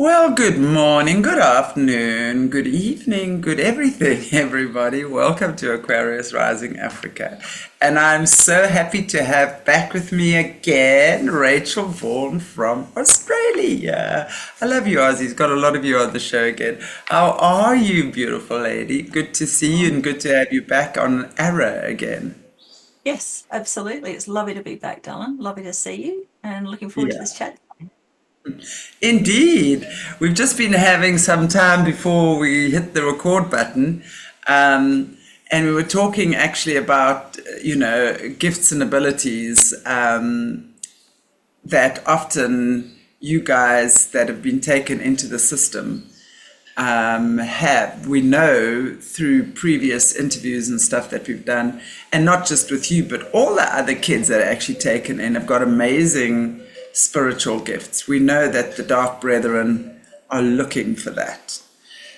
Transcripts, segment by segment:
Well, good morning, good afternoon, good evening, good everything, everybody. Welcome to Aquarius Rising Africa. And I'm so happy to have back with me again Rachel Vaughan from Australia. I love you, Aussies. Got a lot of you on the show again. How are you, beautiful lady? Good to see you and good to have you back on Arrow again. Yes, absolutely. It's lovely to be back, darling. Lovely to see you and looking forward to Yeah. this chat. Indeed. We've just been having some time before we hit the record button. And we were talking actually about, gifts and abilities that often you guys that have been taken into the system have. We know through previous interviews and stuff that we've done, and not just with you, but all the other kids that are actually taken in have got amazing spiritual gifts. We know that the dark brethren are looking for that.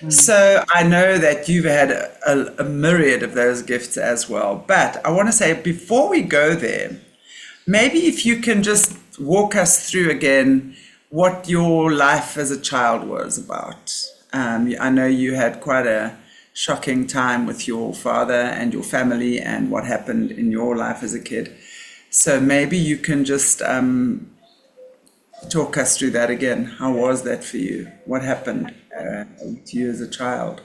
Mm. So I know that you've had a myriad of those gifts as well. But I want to say before we go there, maybe if you can just walk us through again what your life as a child was about. I know you had quite a shocking time with your father and your family and what happened in your life as a kid. So maybe you can just talk us through that again. How was that for you? What happened to you as a child?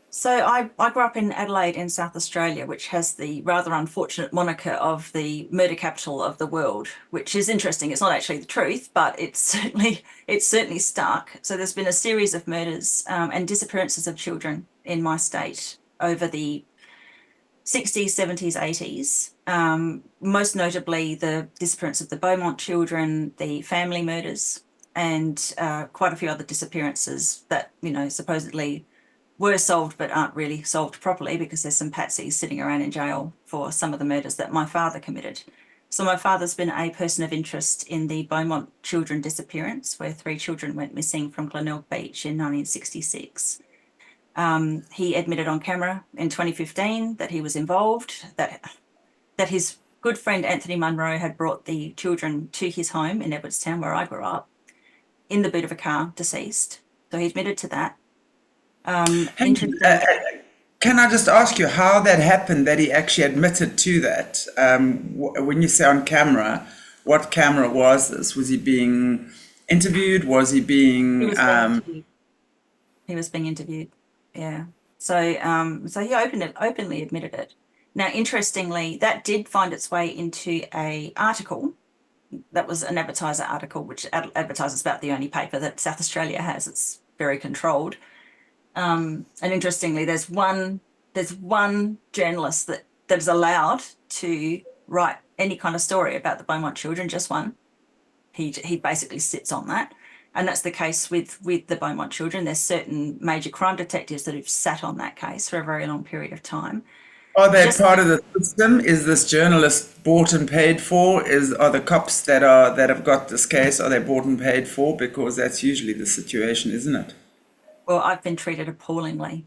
So I grew up in Adelaide in South Australia, which has the rather unfortunate moniker of the murder capital of the world, which is interesting. It's not actually the truth, but it's certainly stuck. So there's been a series of murders and disappearances of children in my state over the 60s, 70s, 80s. Most notably, the disappearance of the Beaumont children, the family murders, and quite a few other disappearances that, supposedly were solved but aren't really solved properly because there's some patsies sitting around in jail for some of the murders that my father committed. So my father's been a person of interest in the Beaumont children disappearance, where 3 children went missing from Glenelg Beach in 1966. He admitted on camera in 2015 that he was involved, that his good friend Anthony Munro had brought the children to his home in Edwardstown, where I grew up, in the boot of a car, deceased. So he admitted to that. Hang on, Interesting. can I just ask you how that happened that he actually admitted to that? When you say on camera, what camera was this? Was he being interviewed? Was he He being was being interviewed. He was being interviewed. Yeah. So he openly admitted it. Now, interestingly, that did find its way into a article that was an advertiser article, which advertises about the only paper that South Australia has. It's very controlled. And interestingly, there's one journalist that is allowed to write any kind of story about the Beaumont children, just one. He basically sits on that. And that's the case with the Beaumont children. There's certain major crime detectives that have sat on that case for a very long period of time. Are they Just part of the system? Is this journalist bought and paid for? Are the cops that have got this case, are they bought and paid for? Because that's usually the situation, isn't it? Well, I've been treated appallingly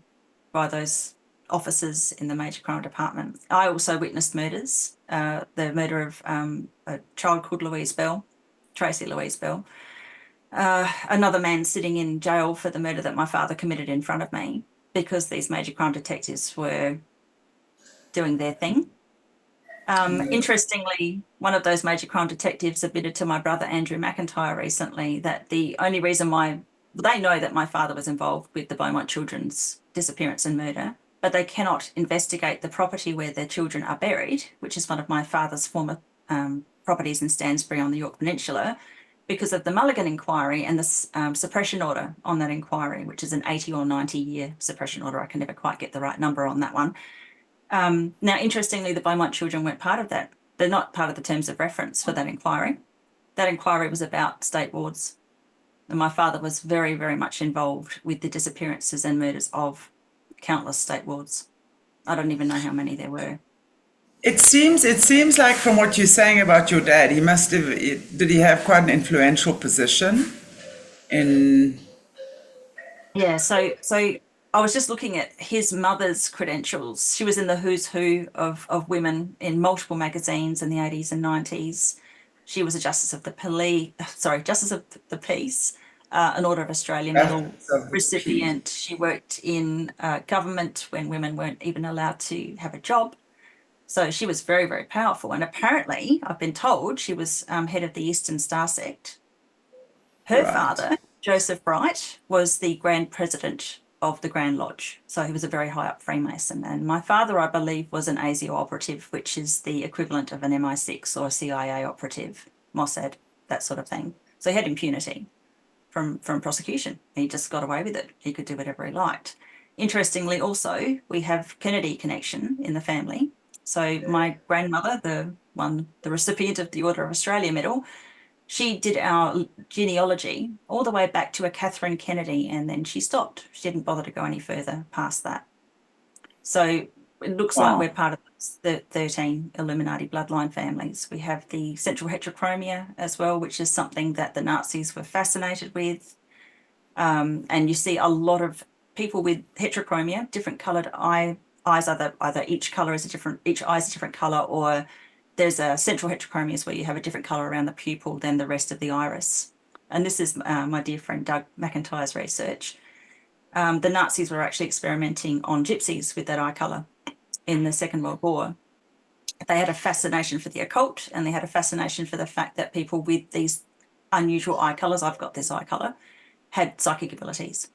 by those officers in the major crime department. I also witnessed murders. The murder of a child called Louise Bell, Tracy Louise Bell. Another man sitting in jail for the murder that my father committed in front of me because these major crime detectives were doing their thing. Interestingly, one of those major crime detectives admitted to my brother Andrew McIntyre recently that the only reason why they know that my father was involved with the Beaumont children's disappearance and murder, but they cannot investigate the property where their children are buried, which is one of my father's former properties in Stansbury on the York Peninsula, because of the Mulligan inquiry and the suppression order on that inquiry, which is an 80 or 90-year suppression order. I can never quite get the right number on that one. Now, interestingly, the Beaumont children weren't part of that. They're not part of the terms of reference for that inquiry. That inquiry was about state wards. And my father was very, very much involved with the disappearances and murders of countless state wards. I don't even know how many there were. It seems like from what you're saying about your dad, did he have quite an influential position in, Yeah, so I was just looking at his mother's credentials. She was in the who's who of women in multiple magazines in the 80s and 90s. She was a justice of the police, sorry, justice of the peace, an Order of Australia Medal That's of the key. recipient. She worked in government when women weren't even allowed to have a job. So she was very, very powerful. And apparently, I've been told, she was head of the Eastern Star sect. Her Right. father, Joseph Bright, was the Grand President of the Grand Lodge. So he was a very high up Freemason. And my father, I believe, was an ASIO operative, which is the equivalent of an MI6 or CIA operative, Mossad, that sort of thing. So he had impunity from prosecution. He just got away with it. He could do whatever he liked. Interestingly, also, we have Kennedy connection in the family. So my grandmother, the recipient of the Order of Australia Medal, she did our genealogy all the way back to a Catherine Kennedy, and then she stopped. She didn't bother to go any further past that. So it looks like Wow. we're part of the 13 Illuminati bloodline families. We have the central heterochromia as well, which is something that the Nazis were fascinated with. And you see a lot of people with heterochromia, different coloured eyes, either each eye is a different colour, or there's a central heterochromia where you have a different colour around the pupil than the rest of the iris. And this is my dear friend Doug McIntyre's research. The Nazis were actually experimenting on gypsies with that eye colour in the Second World War. They had a fascination for the occult, and they had a fascination for the fact that people with these unusual eye colours, I've got this eye colour, had psychic abilities.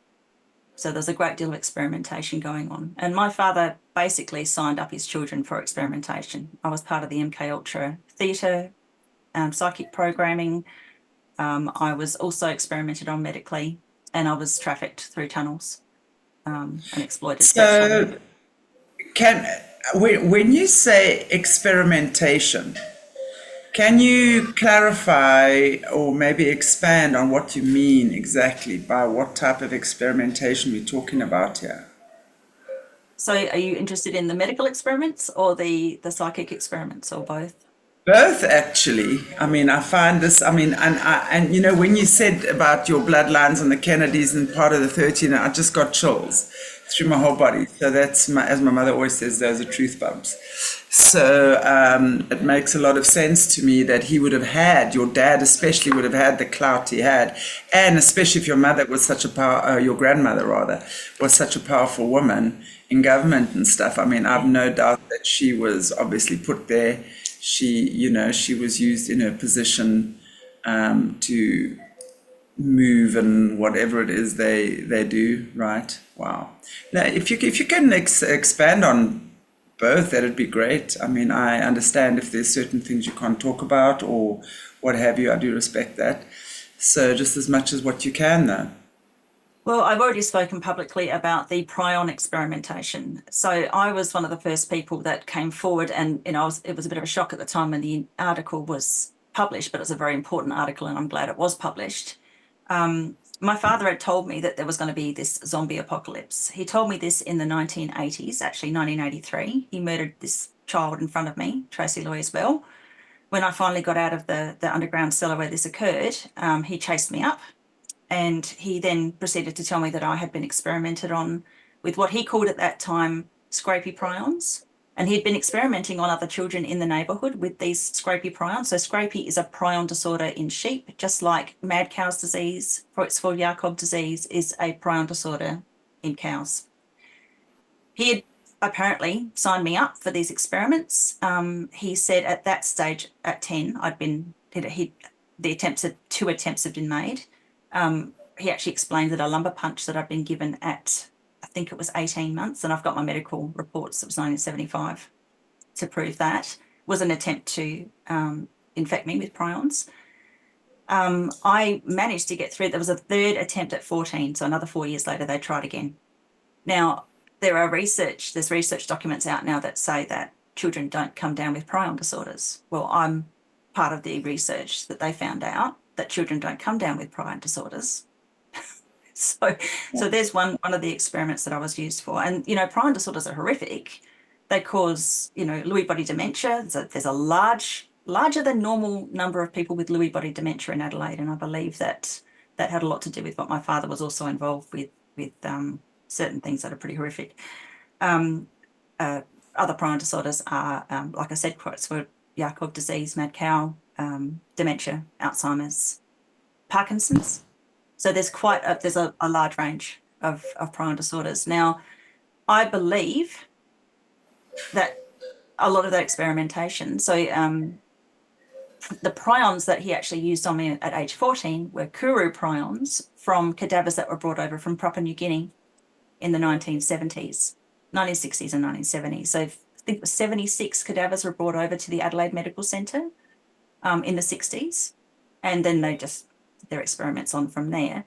So there's a great deal of experimentation going on. And my father basically signed up his children for experimentation. I was part of the MK Ultra theatre, psychic programming. I was also experimented on medically, and I was trafficked through tunnels and exploited sexually. So can when you say experimentation, can you clarify or maybe expand on what you mean exactly by what type of experimentation we're talking about here? So are you interested in the medical experiments or the psychic experiments, or both? Both, actually. I mean, I find this. I mean, and you know, when you said about your bloodlines and the Kennedys and part of the 13, I just got chills through my whole body. So that's my, as my mother always says, those are truth bumps. So it makes a lot of sense to me that he would have had, your dad especially would have had the clout he had, and especially if your mother was such a your grandmother rather was such a powerful woman in government and stuff. I mean, I've no doubt that she was obviously put there. She, you know, she was used in her position to move and whatever it is they do, right? Wow. Now, if you can expand on both, that'd be great. I mean, I understand if there's certain things you can't talk about or what have you. I do respect that. So just as much as what you can, though. Well, I've already spoken publicly about the prion experimentation. So I was one of the first people that came forward, and it was a bit of a shock at the time when the article was published, but it was a very important article, and I'm glad it was published. My father had told me that there was going to be this zombie apocalypse. He told me this in the 1980s, actually 1983. He murdered this child in front of me, Tracy Louise Bell. When I finally got out of the underground cellar where this occurred, he chased me up. And he then proceeded to tell me that I had been experimented on with what he called at that time scrapie prions. And he'd been experimenting on other children in the neighbourhood with these scrapie prions. So scrapie is a prion disorder in sheep, just like mad cow's disease, Creutzfeldt-Jakob disease is a prion disorder in cows. He had apparently signed me up for these experiments. He said at that stage, at 10, two attempts had been made. He actually explained that a lumbar punch that I'd been given at, I think it was 18 months, and I've got my medical reports, it was 1975, to prove that, was an attempt to infect me with prions. I managed to get through. There was a third attempt at 14, so another 4 years later, they tried again. Now, there's research documents out now that say that children don't come down with prion disorders. Well, I'm part of the research that they found out that children don't come down with prion disorders. So there's one of the experiments that I was used for. And, you know, prion disorders are horrific. They cause, you know, Lewy body dementia. There's a larger than normal number of people with Lewy body dementia in Adelaide. And I believe that had a lot to do with what my father was also involved with certain things that are pretty horrific. Other prion disorders are, like I said, Creutzfeldt-Jakob disease, mad cow, dementia, Alzheimer's, Parkinson's. So there's a large range of prion disorders. Now, I believe that a lot of that experimentation, so the prions that he actually used on me at age 14 were kuru prions from cadavers that were brought over from Papua New Guinea in the 1960s and 1970s. So I think it was 76 cadavers were brought over to the Adelaide Medical Centre in the 60s. And then they just did their experiments on from there.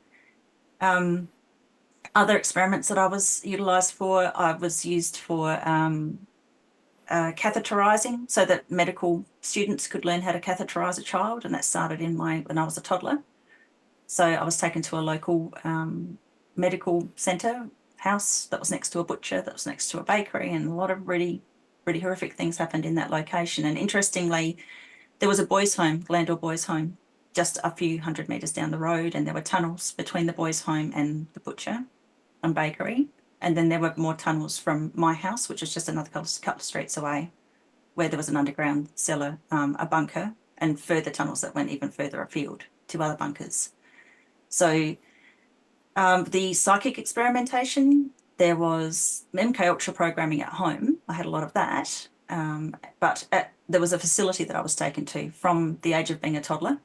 Other experiments that I was utilised for, I was used for catheterizing so that medical students could learn how to catheterize a child. And that started when I was a toddler. So I was taken to a local medical centre house that was next to a butcher, that was next to a bakery, and a lot of really, really horrific things happened in that location. And interestingly, there was a boys' home, Glandor Boys' Home, just a few hundred metres down the road, and there were tunnels between the boys' home and the butcher and bakery. And then there were more tunnels from my house, which was just another couple of streets away, where there was an underground cellar, a bunker, and further tunnels that went even further afield to other bunkers. So the psychic experimentation, there was MK Ultra programming at home. I had a lot of that. But there was a facility that I was taken to from the age of being a toddler,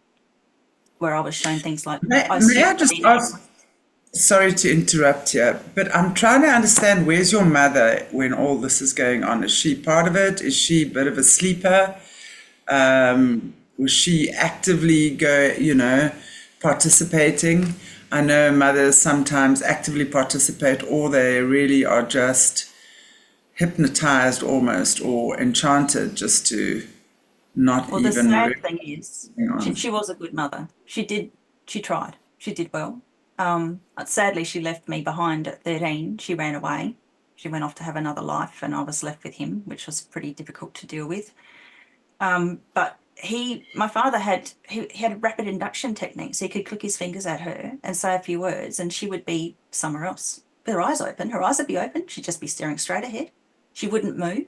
where I was shown things like... May I just ask, sorry to interrupt here, but I'm trying to understand, where's your mother when all this is going on? Is she part of it? Is she a bit of a sleeper? Was she actively participating? I know mothers sometimes actively participate, or they really are just hypnotized almost, or enchanted just to not Well, even... the sad thing is, she was a good mother. She tried. She did well. Sadly, she left me behind at 13. She ran away. She went off to have another life, and I was left with him, which was pretty difficult to deal with. But my father had a rapid induction technique, so he could click his fingers at her and say a few words, and she would be somewhere else with her eyes open. Her eyes would be open. She'd just be staring straight ahead. She wouldn't move.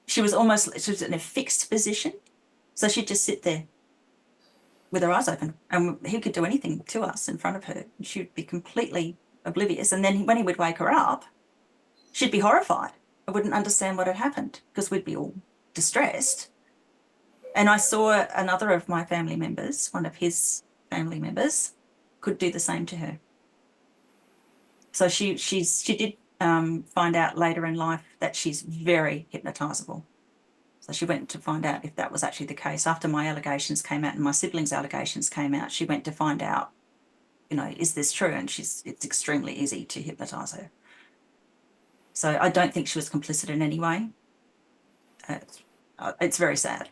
She was in a fixed position, so she'd just sit there with her eyes open, and he could do anything to us in front of her. She would be completely oblivious, and then when he would wake her up, she'd be horrified. I wouldn't understand what had happened because we'd be all distressed. And I saw another of my family members, one of his family members, could do the same to her. So she did find out later in life that she's very hypnotizable. So she went to find out if that was actually the case. After my allegations came out and my siblings' allegations came out, she went to find out, is this true? And it's extremely easy to hypnotize her. So I don't think she was complicit in any way. It's very sad.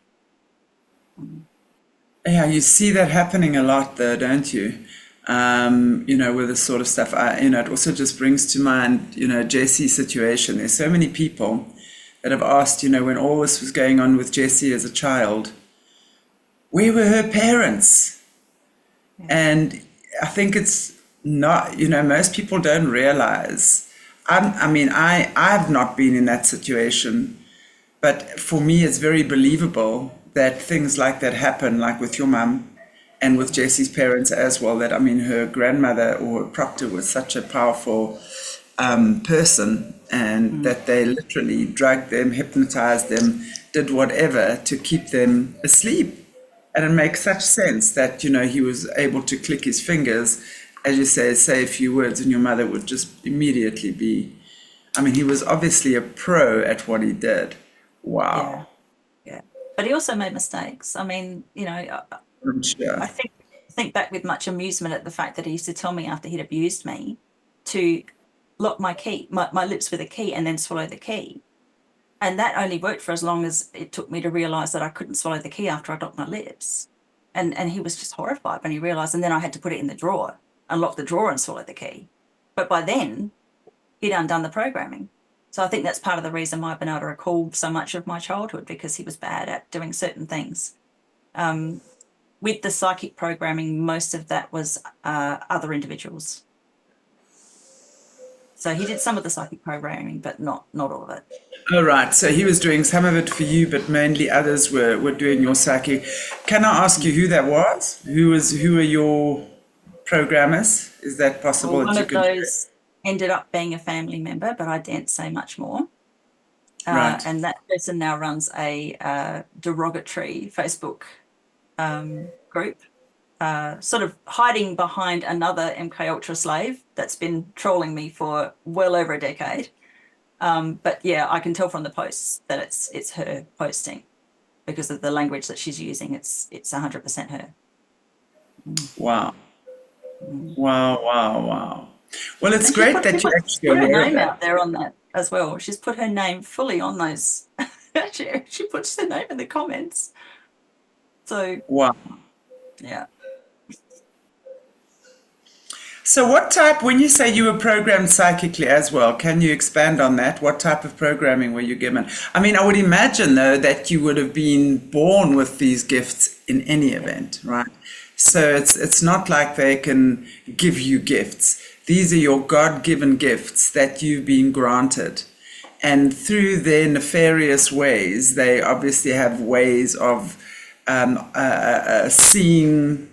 Yeah, you see that happening a lot though, don't you? With this sort of stuff. It also just brings to mind, Jesse's situation. There's so many people that have asked, when all this was going on with Jessie as a child, where were her parents? Yeah. And I think it's not, most people don't realize. I've not been in that situation, but for me, it's very believable that things like that happen, like with your mum and with Jessie's parents as well, that, her grandmother or her proctor was such a powerful person, and that they literally drugged them, hypnotized them, did whatever to keep them asleep. And it makes such sense that, he was able to click his fingers, as you say a few words, and your mother would just immediately be... he was obviously a pro at what he did. Wow. Yeah. But he also made mistakes. I'm sure. I think back with much amusement at the fact that he used to tell me after he'd abused me to lock my lips with a key and then swallow the key. And that only worked for as long as it took me to realise that I couldn't swallow the key after I locked my lips. And he was just horrified when he realised, and then I had to put it in the drawer, unlock the drawer and swallow the key. But by then, he'd undone the programming. So I think that's part of the reason why I've been able to recall so much of my childhood, because he was bad at doing certain things. With the psychic programming, most of that was other individuals. So he did some of the psychic programming, but not all of it. All right. So he was doing some of it for you, but mainly others were doing your psychic. Can I ask you who that was? Who were your programmers? Is that possible Well, that one you of could share? those ended up being a family member, but I daren't say much more. Right. And that person now runs a derogatory Facebook group, sort of hiding behind another MK Ultra slave that's been trolling me for well over a decade. But yeah, I can tell from the posts that it's her posting because of the language that she's using. It's 100% her. Wow. Mm. Wow, wow, wow. Well, it's And she's great put, she that you're put, actually put her aware of name that. out there on that as well. She's put her name fully on those. she puts her name in the comments. So Wow. yeah. So what type, when you say you were programmed psychically as well, can you expand on that? What type of programming were you given? I mean, I would imagine, though, that you would have been born with these gifts in any event, right? So it's not like they can give you gifts. These are your God-given gifts that you've been granted. And through their nefarious ways, they obviously have ways of seeing,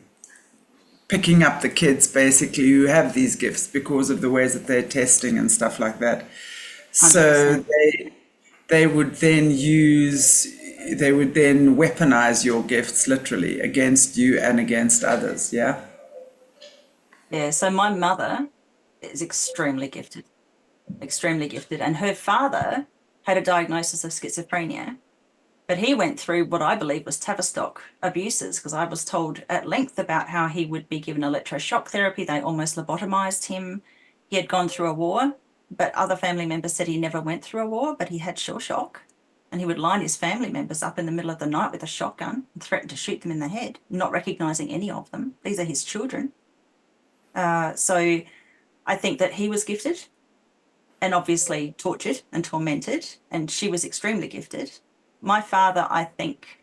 picking up the kids basically who have these gifts because of the ways that they're testing and stuff like that. So 100%. they would then use, they would then weaponize your gifts literally against you and against others. Yeah. Yeah. So my mother is extremely gifted, and her father had a diagnosis of schizophrenia. But he went through what I believe was Tavistock abuses, because I was told at length about how he would be given electroshock therapy. They almost lobotomized him. He had gone through a war, but other family members said he never went through a war, but he had shell shock. And he would line his family members up in the middle of the night with a shotgun and threaten to shoot them in the head, not recognizing any of them. These are his children. So I think that he was gifted and obviously tortured and tormented, and she was extremely gifted. My father, I think,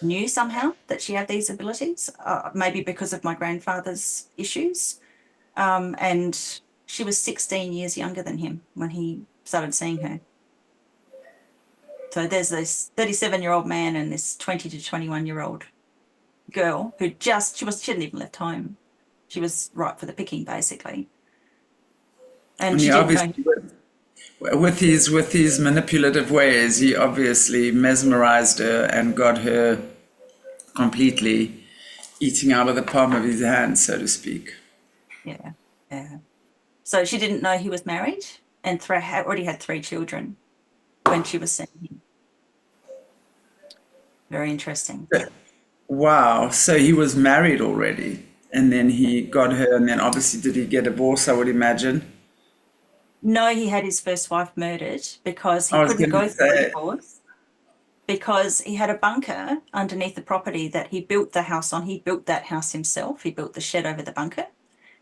knew somehow that she had these abilities, maybe because of my grandfather's issues. And she was 16 years younger than him when he started seeing her. So there's this 37-year-old man and this 20 to 21-year-old girl who she hadn't even left home. She was ripe for the picking, basically. And And she he didn't know. obviously, with his manipulative ways, he obviously mesmerized her and got her completely eating out of the palm of his hand, so to speak. Yeah, yeah. So she didn't know he was married and already had 3 children when she was seeing him. Very interesting. Wow. So he was married already, and then he got her, and then obviously did he get divorced, I would imagine? No, he had his first wife murdered because he I was couldn't going to go through a say, divorce because he had a bunker underneath the property that he built the house on. He built that house himself. He built the shed over the bunker.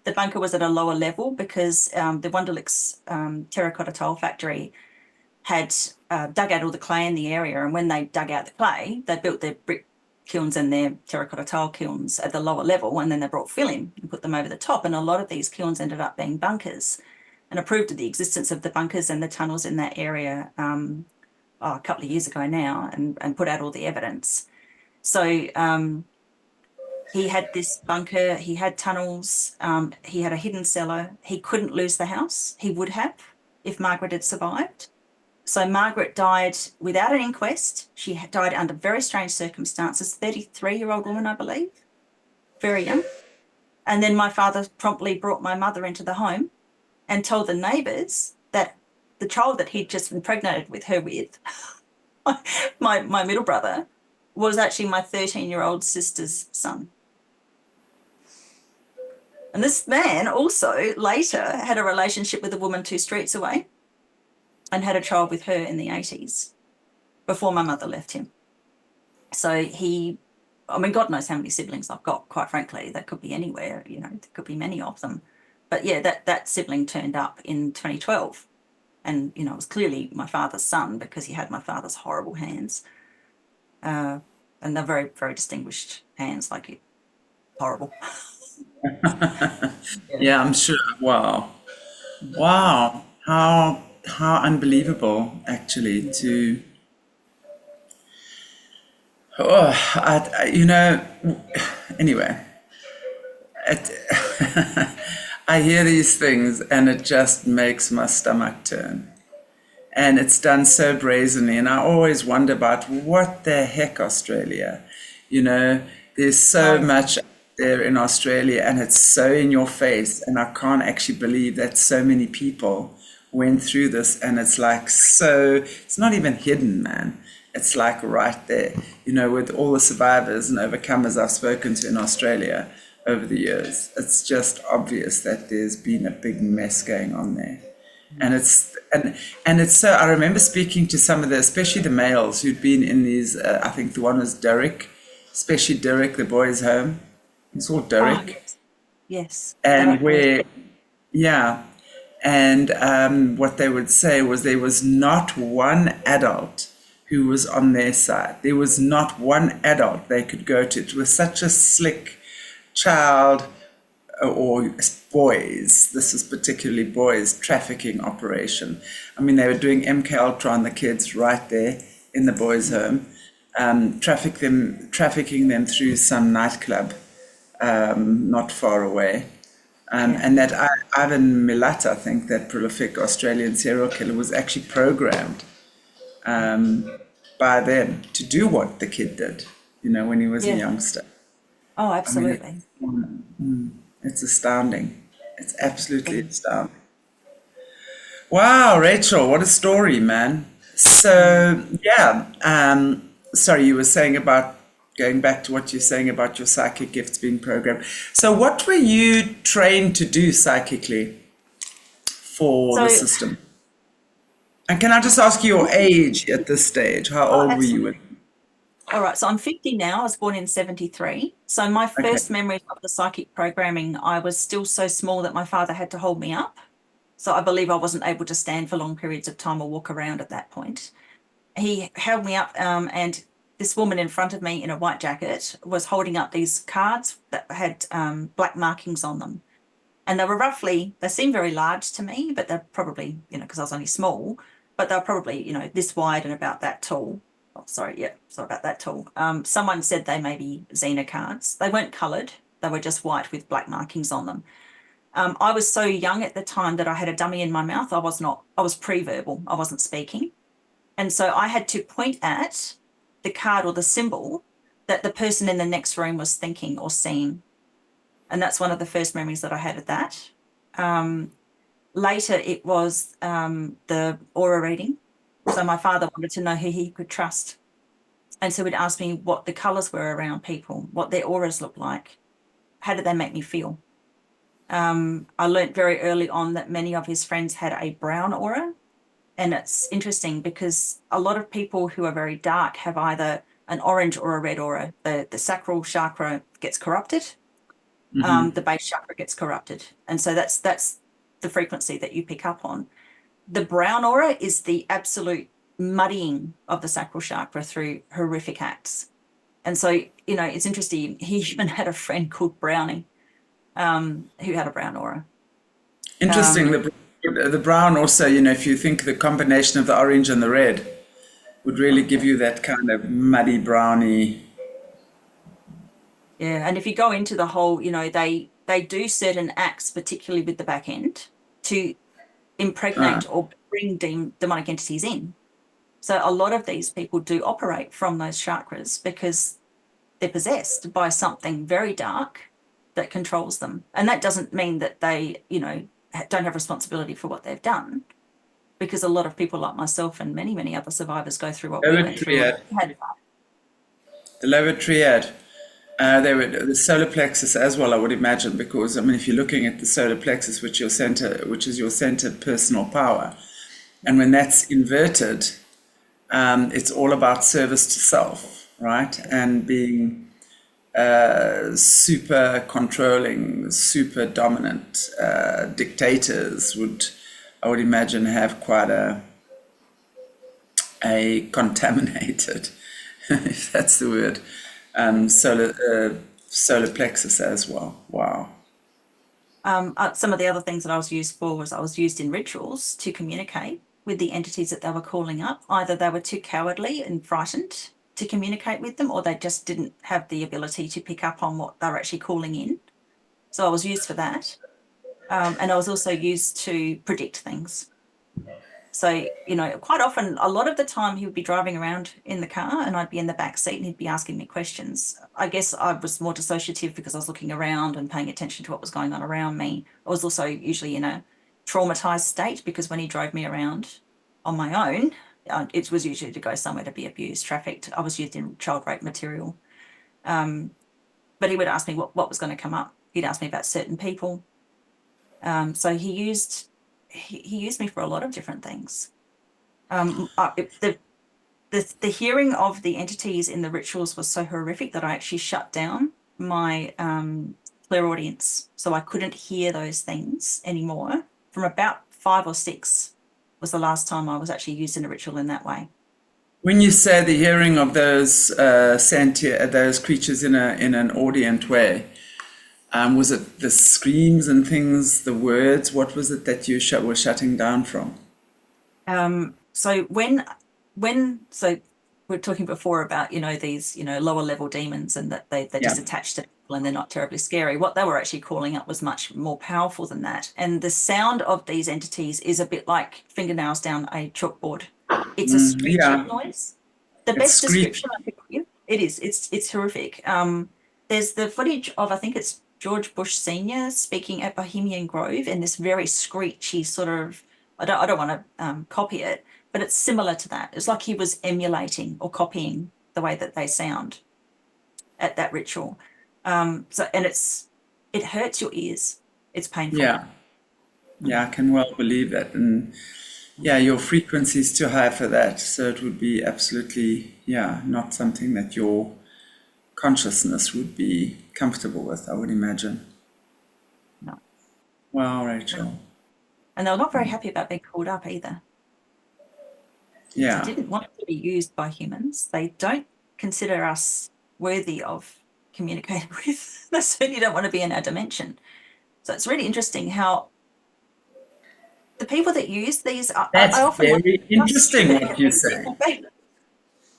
The bunker was at a lower level because the Wunderlich's terracotta tile factory had dug out all the clay in the area. And when they dug out the clay, they built their brick kilns and their terracotta tile kilns at the lower level. And then they brought fill in and put them over the top. And a lot of these kilns ended up being bunkers, and approved of the existence of the bunkers and the tunnels in that area a couple of years ago now, and put out all the evidence. So he had this bunker, he had tunnels, he had a hidden cellar. He couldn't lose the house. He would have if Margaret had survived. So Margaret died without an inquest. She died under very strange circumstances, 33-year-old woman, I believe, very young. And then my father promptly brought my mother into the home and told the neighbours that the child that he'd just impregnated with her with, my middle brother, was actually my 13-year-old sister's son. And this man also later had a relationship with a woman 2 streets away and had a child with her in the 80s before my mother left him. So God knows how many siblings I've got, quite frankly. That could be anywhere, there could be many of them. But yeah, that sibling turned up in 2012. And, it was clearly my father's son because he had my father's horrible hands. And they're very, very distinguished hands, horrible. yeah, I'm sure. Wow. Wow. How unbelievable, actually, to, oh, anyway. I hear these things and it just makes my stomach turn. And it's done so brazenly. And I always wonder about what the heck, Australia? You know, there's so Oh, much there in Australia and it's so in your face. And I can't actually believe that so many people went through this. And it's like so, it's not even hidden, man. It's like right there, you know, with all the survivors and overcomers I've spoken to in Australia over the years. It's just obvious that there's been a big mess going on there. And it's so I remember speaking to some of the, especially the males who'd been in these, I think the one was Derek, especially Derek, the boys' home. It's called oh, Derek. yes, yes. And Derek was, where, yeah. And what they would say was there was not one adult who was on their side. There was not one adult they could go to. It was such a slick child or boys, this is particularly boys, trafficking operation. I mean, they were doing MK Ultra on the kids right there in the boys' home, trafficking them through some nightclub not far away. yeah, And that Ivan Milat, I think, that prolific Australian serial killer, was actually programmed by them to do what the kid did, you know, when he was a yeah. youngster. Oh, I mean, absolutely. it's astounding. It's absolutely astounding. Wow, Rachel, what a story, man. So, yeah, sorry, you were saying about going back to what you're saying about your psychic gifts being programmed. So, what were you trained to do psychically for the So, system? And can I just ask you your age at this stage? How oh, old were you? absolutely. All right, so I'm 50 now. I was born in 73. So my Okay. first memories of the psychic programming, I was still so small that my father had to hold me up. So I believe I wasn't able to stand for long periods of time or walk around at that point. He held me up, and this woman in front of me in a white jacket was holding up these cards that had black markings on them. And they were roughly, they seemed very large to me, but they're probably, because I was only small, but they're probably, this wide and about that tall. Oh, sorry, yeah, sorry about that tall. Someone said they may be Xena cards. They weren't coloured, they were just white with black markings on them. I was so young at the time that I had a dummy in my mouth. I was pre-verbal, I wasn't speaking. And so I had to point at the card or the symbol that the person in the next room was thinking or seeing. And that's one of the first memories that I had of that. Um, Later, it was the aura reading. So my father wanted to know who he could trust. And so he'd ask me what the colours were around people, what their auras looked like, how did they make me feel. I learnt very early on that many of his friends had a brown aura. And it's interesting because a lot of people who are very dark have either an orange or a red aura. The sacral chakra gets corrupted, the base chakra gets corrupted. And so that's the frequency that you pick up on. The brown aura is the absolute muddying of the sacral chakra through horrific acts. And so, it's interesting. He even had a friend called Brownie, who had a brown aura. Interesting. Um, The brown also, you know, if you think the combination of the orange and the red would really give yeah. you that kind of muddy browny. Yeah. And if you go into the whole, they do certain acts, particularly with the back end, to Ah, impregnate or bring demonic entities in. So a lot of these people do operate from those chakras because they're possessed by something very dark that controls them. And that doesn't mean that they, don't have responsibility for what they've done, because a lot of people like myself and many, many other survivors go through what we lower went through. triad, the lower triad. They were the solar plexus as well, I would imagine, because I mean, if you're looking at the solar plexus, which is your center personal power, and when that's inverted, it's all about service to self, right? And being super controlling, super dominant dictators I would imagine, have quite a contaminated, if that's the word, solar plexus as well. Wow. Some of the other things that I was used for was I was used in rituals to communicate with the entities that they were calling up. Either they were too cowardly and frightened to communicate with them, or they just didn't have the ability to pick up on what they were actually calling in. So I was used for that. And I was also used to predict things. So, you know, quite often, a lot of the time he would be driving around in the car and I'd be in the back seat and he'd be asking me questions. I guess I was more dissociative because I was looking around and paying attention to what was going on around me. I was also usually in a traumatized state because when he drove me around on my own, it was usually to go somewhere to be abused, trafficked. I was used in child rape material. But he would ask me what was going to come up. He'd ask me about certain people. So he used me for a lot of different things. The hearing of the entities in the rituals was so horrific that I actually shut down my clairaudience, so I couldn't hear those things anymore. From about 5 or 6 was the last time I was actually used in a ritual in that way. When you say the hearing of those those creatures in an audient way, was it the screams and things, the words? What was it that you were shutting down from? So so we were talking before about, you know, these, you know, lower level demons and that they just attach to people and they're not terribly scary. What they were actually calling up was much more powerful than that. And the sound of these entities is a bit like fingernails down a chalkboard. It's a screeching noise. The best description I could give, it is. It's horrific. There's the footage of, I think it's George Bush Sr. speaking at Bohemian Grove in this very screechy sort of, I don't want to copy it, but it's similar to that. It's like he was emulating or copying the way that they sound at that ritual. And it hurts your ears. It's painful. Yeah, I can well believe that. And yeah, your frequency is too high for that. So it would be absolutely, not something that your consciousness would be comfortable with, I would imagine. No. Wow, Rachel. And they were not very happy about being called up either. Yeah. They didn't want it to be used by humans. They don't consider us worthy of communicating with. They certainly don't want to be in our dimension. So it's really interesting how the people that use these are. That's very interesting what you say.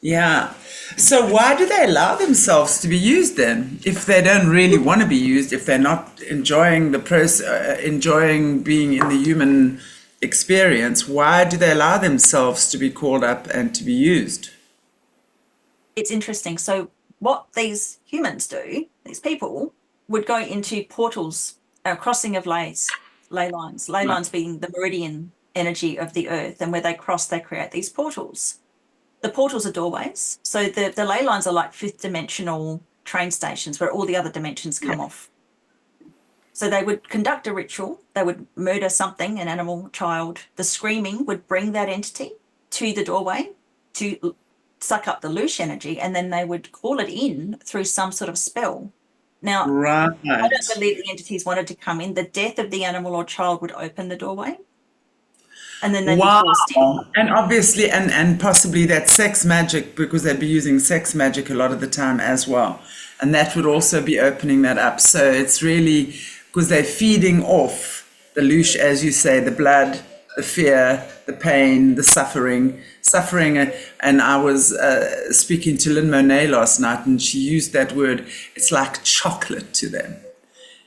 Yeah. So why do they allow themselves to be used then? If they don't really want to be used, if they're not enjoying the process, enjoying being in the human experience, why do they allow themselves to be called up and to be used? It's interesting. So what these humans do, these people, would go into portals, crossing of ley lines being the meridian energy of the earth, and where they cross, they create these portals. The portals are doorways. So the ley lines are like fifth dimensional train stations where all the other dimensions come off. So they would conduct a ritual. They would murder something, an animal, child. The screaming would bring that entity to the doorway to suck up the loose energy, and then they would call it in through some sort of spell. Now, I don't believe the entities wanted to come in. The death of the animal or child would open the doorway. And then they'd be forced in. And obviously, and possibly that sex magic, because they'd be using sex magic a lot of the time as well. And that would also be opening that up. So it's really, because they're feeding off the loosh, as you say, the blood, the fear, the pain, the suffering. And I was speaking to Lynn Monet last night, and she used that word. It's like chocolate to them.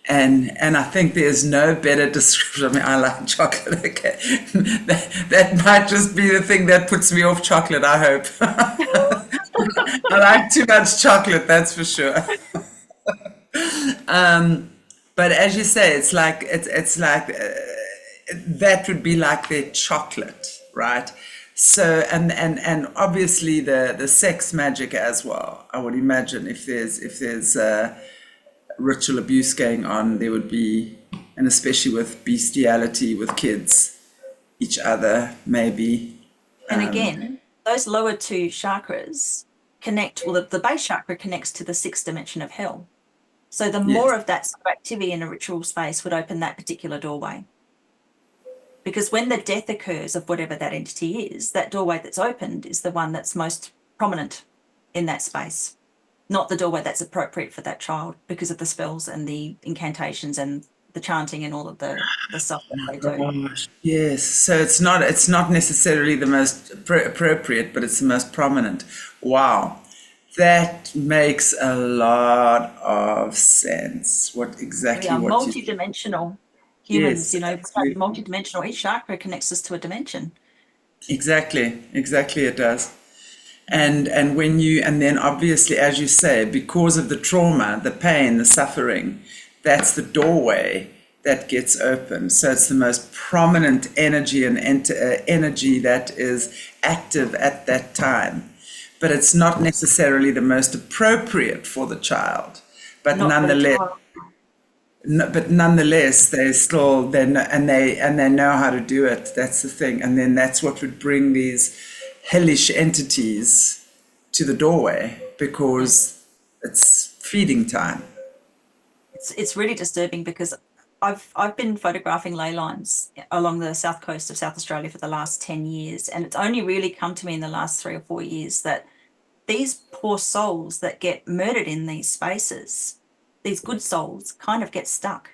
And I think there's no better description. I mean, I like chocolate. Okay, that might just be the thing that puts me off chocolate, I hope. I like too much chocolate, that's for sure. But as you say, it's like that would be like their chocolate, right? So and obviously the sex magic as well. I would imagine if there's ritual abuse going on, there would be, and especially with bestiality with kids, each other, maybe. And again, those lower two chakras connect, well, the base chakra connects to the 6th dimension of hell. So the more of that sort of activity in a ritual space would open that particular doorway. Because when the death occurs of whatever that entity is, that doorway that's opened is the one that's most prominent in that space. Not the doorway that's appropriate for that child because of the spells and the incantations and the chanting and all of the stuff that they do. Yes, so it's not necessarily the most appropriate, but it's the most prominent. Wow, That makes a lot of sense. We are What you multidimensional humans, yes, you know, we're absolutely. multidimensional. Each chakra connects us to a dimension. Exactly it does. And when you and then obviously, as you say, because of the trauma, the pain, the suffering, that's the doorway that gets open. So it's the most prominent energy and energy that is active at that time, but it's not necessarily the most appropriate for the child. But Not for the nonetheless, child. they still and they know how to do it. That's the thing, and then that's what would bring these hellish entities to the doorway because it's feeding time. It's really disturbing because I've been photographing ley lines along the south coast of South Australia for the last 10 years, and it's only really come to me in the last 3 or 4 years that these poor souls that get murdered in these spaces, these good souls kind of get stuck.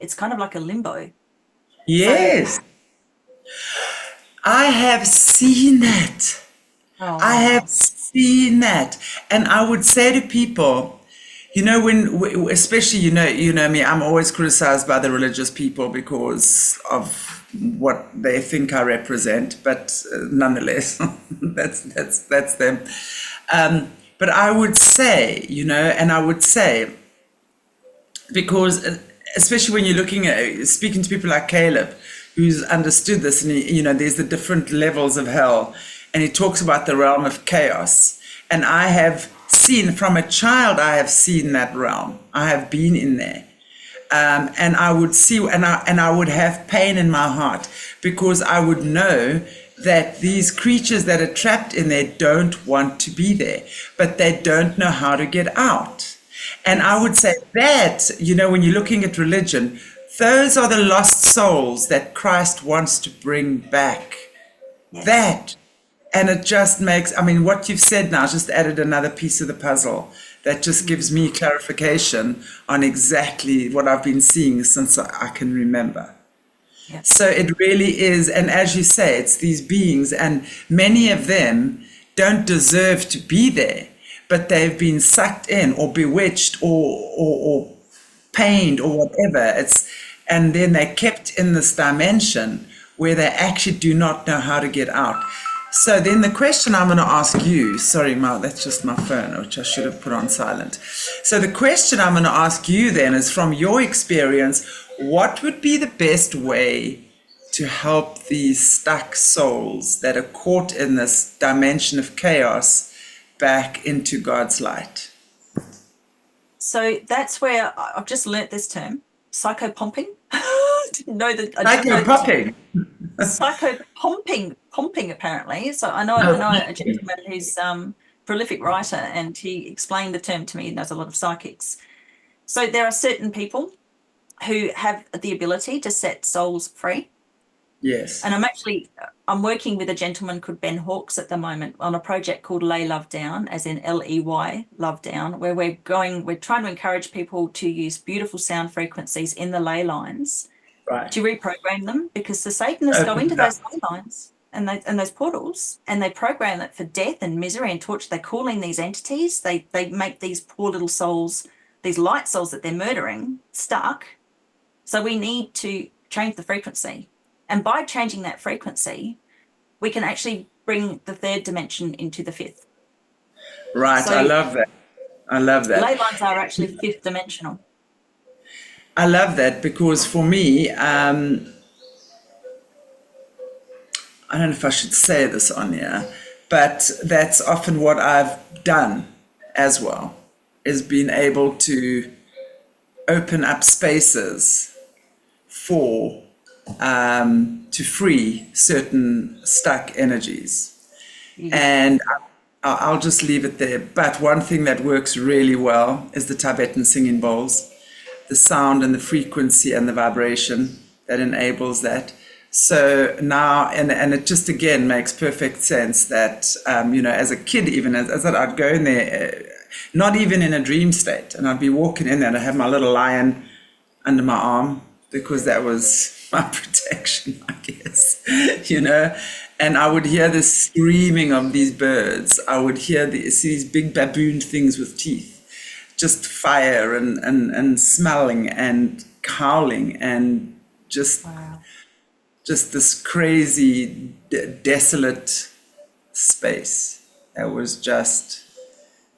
It's kind of like a limbo. So, Yes, I have seen that. oh I have wow. seen that, and I would say to people, especially you know me, I'm always criticized by the religious people because of what they think I represent, but nonetheless, that's them. But I would say, and I would say because especially when you're looking at speaking to people like Caleb, who's understood this, and there's the different levels of hell, and he talks about the realm of chaos, and I have seen from a child, I have seen that realm. I have been in there, and I would see, and I would have pain in my heart because I would know that these creatures that are trapped in there don't want to be there, but they don't know how to get out. And I would say that, when you're looking at religion, those are the lost souls that Christ wants to bring back. Yes. That. And it just makes, what you've said now just added another piece of the puzzle that just gives me clarification on exactly what I've been seeing since I can remember. Yeah. So it really is, and as you say, it's these beings, and many of them don't deserve to be there, but they've been sucked in or bewitched or pained or whatever. And then they're kept in this dimension where they actually do not know how to get out. So then the question I'm going to ask you, sorry, that's just my phone, which I should have put on silent. So the question I'm going to ask you then is, from your experience, what would be the best way to help these stuck souls that are caught in this dimension of chaos back into God's light? So that's where I've just learnt this term, psychopumping. Didn't know that. Psychopumping. Pumping apparently. So I know a gentleman who's prolific writer, and he explained the term to me. He knows a lot of psychics. So there are certain people who have the ability to set souls free. Yes. And I'm working with a gentleman called Ben Hawkes at the moment on a project called Lay Love Down, as in Ley, Love Down, where we're trying to encourage people to use beautiful sound frequencies in the ley lines, Right. to reprogram them, because the Satanists go into those ley lines and those portals, and they program it for death and misery and torture. They call in these entities. They make these poor little souls, these light souls that they're murdering, stuck. So we need to change the frequency. And by changing that frequency, we can actually bring the third dimension into the fifth. Right. So I love that. Ley lines are actually fifth dimensional. I love that, because for me, I don't know if I should say this on here, but that's often what I've done as well, is being able to open up spaces for to free certain stuck energies. And I'll just leave it there. But one thing that works really well is the Tibetan singing bowls, the sound and the frequency and the vibration that enables that. So now, and it just again makes perfect sense that, as a kid, even as that, I'd go in there, not even in a dream state, and I'd be walking in there and I'd have my little lion under my arm, because that was my protection, I guess, you know. And I would hear the screaming of these birds. I would see these big baboon things with teeth, just fire and smelling and howling and just Wow. just this crazy, desolate space. That was just,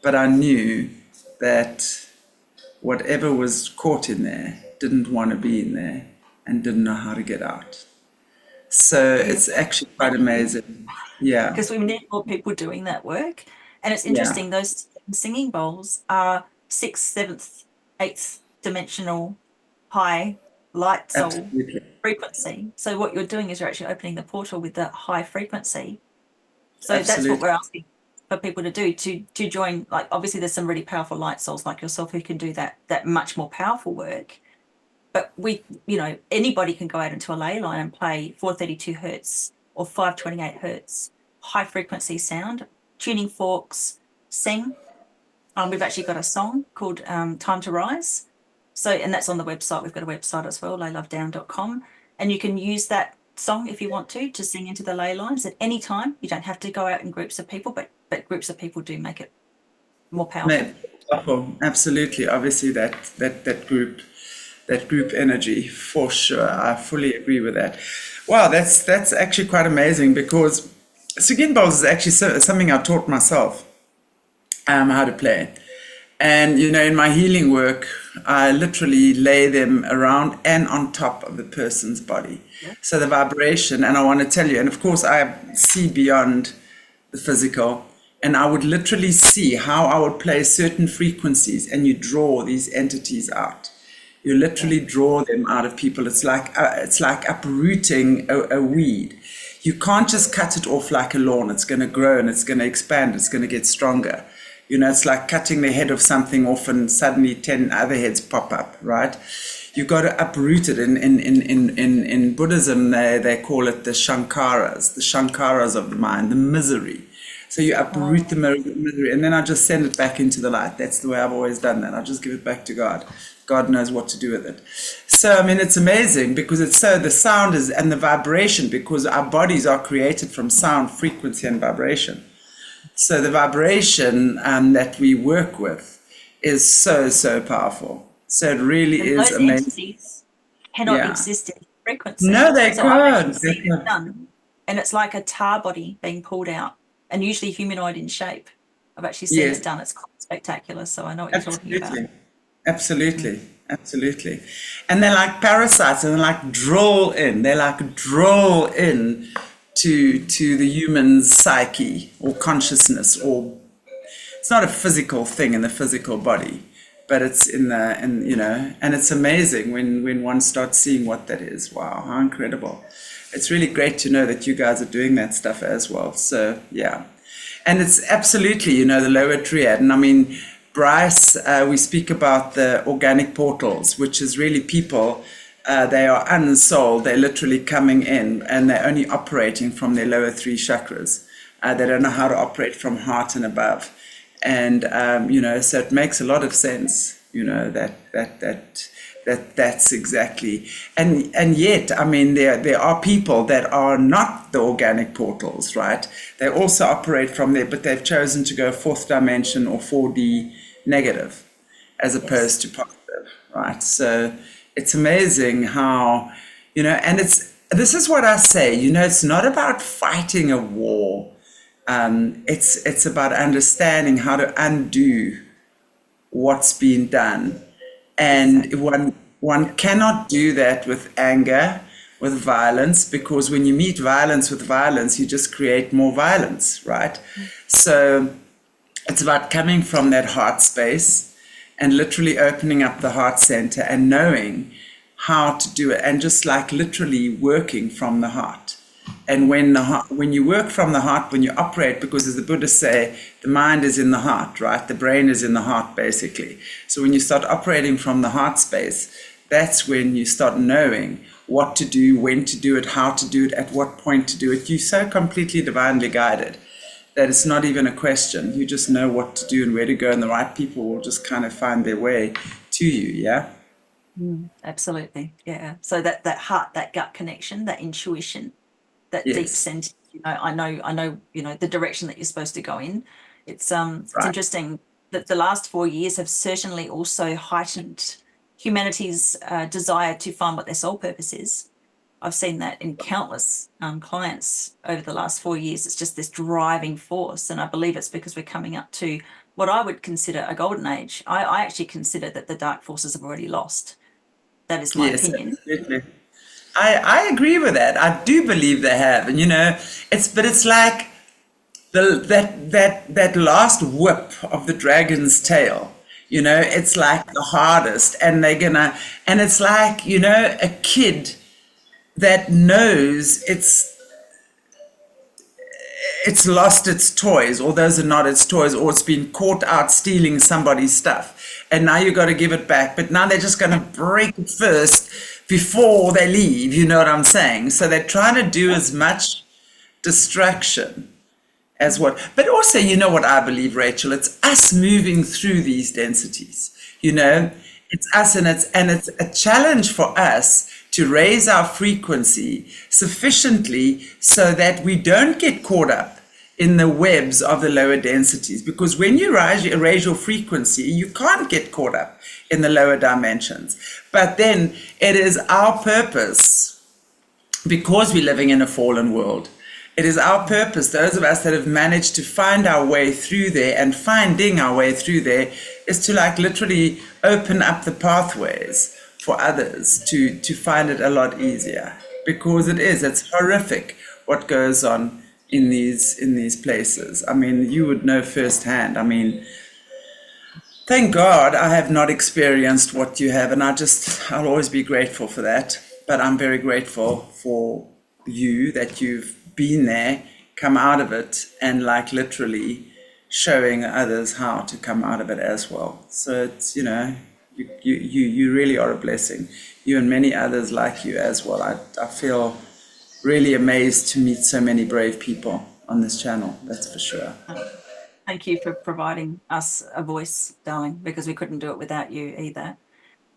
but I knew that whatever was caught in there didn't want to be in there and didn't know how to get out. So it's actually quite amazing. Yeah, Because we need more people doing that work. And it's yeah, interesting, those singing bowls are sixth, seventh, eighth dimensional high light soul absolutely, frequency. So what you're doing is you're actually opening the portal with the high frequency. So that's what absolutely. we're asking for people to do, to join. Like, obviously there's some really powerful light souls like yourself who can do that much more powerful work. But anybody can go out into a ley line and play 432 hertz or 528 hertz high frequency sound, tuning forks, sing. We've actually got a song called Time to Rise. So, and that's on the website. We've got a website as well, leylovedown.com. And you can use that song if you want to sing into the ley lines at any time. You don't have to go out in groups of people, but groups of people do make it more powerful. Powerful, absolutely. Obviously, that group energy, for sure. I fully agree with that. Wow, that's actually quite amazing, because singing bowls is actually something I taught myself how to play. And in my healing work, I literally lay them around and on top of the person's body. Yeah. So the vibration, and I want to tell you, and of course I see beyond the physical, and I would literally see how I would play certain frequencies, and you draw these entities out. You literally draw them out of people. It's like uprooting a weed. You can't just cut it off like a lawn. It's going to grow and it's going to expand. It's going to get stronger. It's like cutting the head of something off and suddenly 10 other heads pop up, right? You've got to uproot it. In Buddhism, they call it the Shankaras of the mind, the misery. So you uproot the misery, and then I just send it back into the light. That's the way I've always done that. I just give it back to God. God knows what to do with it. So, it's amazing, because the sound is, and the vibration, because our bodies are created from sound, frequency, and vibration. So the vibration that we work with is so, so powerful. So it really And is those amazing. entities cannot Yeah. exist in frequency. No, they So I've actually can't. seen it done, and it's like a tar body being pulled out, and usually humanoid in shape. I've actually seen Yes. it done. It's quite spectacular. So I know what you're talking about. Absolutely. Absolutely. And they're like parasites, and they're like drill in. They like drill in to the human's psyche or consciousness, or it's not a physical thing in the physical body, but it's and it's amazing when one starts seeing what that is. Wow, how incredible. It's really great to know that you guys are doing that stuff as well. So yeah. And it's absolutely, the lower triad. And Bryce, we speak about the organic portals, which is really people, they are unsouled. They're literally coming in, and they're only operating from their lower three chakras. They don't know how to operate from heart and above. And, so it makes a lot of sense, that's exactly. And yet, there are people that are not the organic portals, right? They also operate from there, but they've chosen to go fourth dimension or 4D negative as opposed to positive, right? So it's amazing how, and this is what I say, it's not about fighting a war. It's about understanding how to undo what's been done. And one cannot do that with anger, with violence, because when you meet violence with violence, you just create more violence, right? So it's about coming from that heart space and literally opening up the heart center and knowing how to do it, and just like literally working from the heart. And when you work from the heart, when you operate, because as the Buddhists say, the mind is in the heart, right? The brain is in the heart, basically. So when you start operating from the heart space, that's when you start knowing what to do, when to do it, how to do it, at what point to do it. You're so completely divinely guided that it's not even a question. You just know what to do and where to go, and the right people will just kind of find their way to you, yeah? Absolutely. Yeah. So that heart, that gut connection, that intuition, that deep Yes, sense, I know, the direction that you're supposed to go in. It's right. interesting that the last 4 years have certainly also heightened humanity's desire to find what their soul purpose is. I've seen that in countless clients over the last 4 years. It's just this driving force. And I believe it's because we're coming up to what I would consider a golden age. I actually consider that the dark forces have already lost. That is my Yes, opinion. absolutely. I agree with that. I do believe they have, and it's like that last whip of the dragon's tail. It's like the hardest, and it's like a kid that knows it's lost its toys, or those are not its toys, or it's been caught out stealing somebody's stuff. And now you got to give it back. But now they're just going to break it first before they leave. You know what I'm saying? So they're trying to do as much distraction as what. But also, you know what I believe, Rachel? It's us moving through these densities. It's us, and it's a challenge for us to raise our frequency sufficiently so that we don't get caught up in the webs of the lower densities. Because when you raise your frequency, you can't get caught up in the lower dimensions. But then it is our purpose, because we're living in a fallen world. It is our purpose, those of us that have managed to find our way through there, and finding our way through there is to literally open up the pathways for others to find it a lot easier, because it's horrific what goes on in these places. I mean, you would know firsthand. I mean, thank God I have not experienced what you have, and I'll always be grateful for that. But I'm very grateful for you that you've been there, come out of it, and literally showing others how to come out of it as well. So it's, you really are a blessing. You and many others like you as well. I feel really amazed to meet so many brave people on this channel, that's for sure. Thank you for providing us a voice, darling, because we couldn't do it without you either.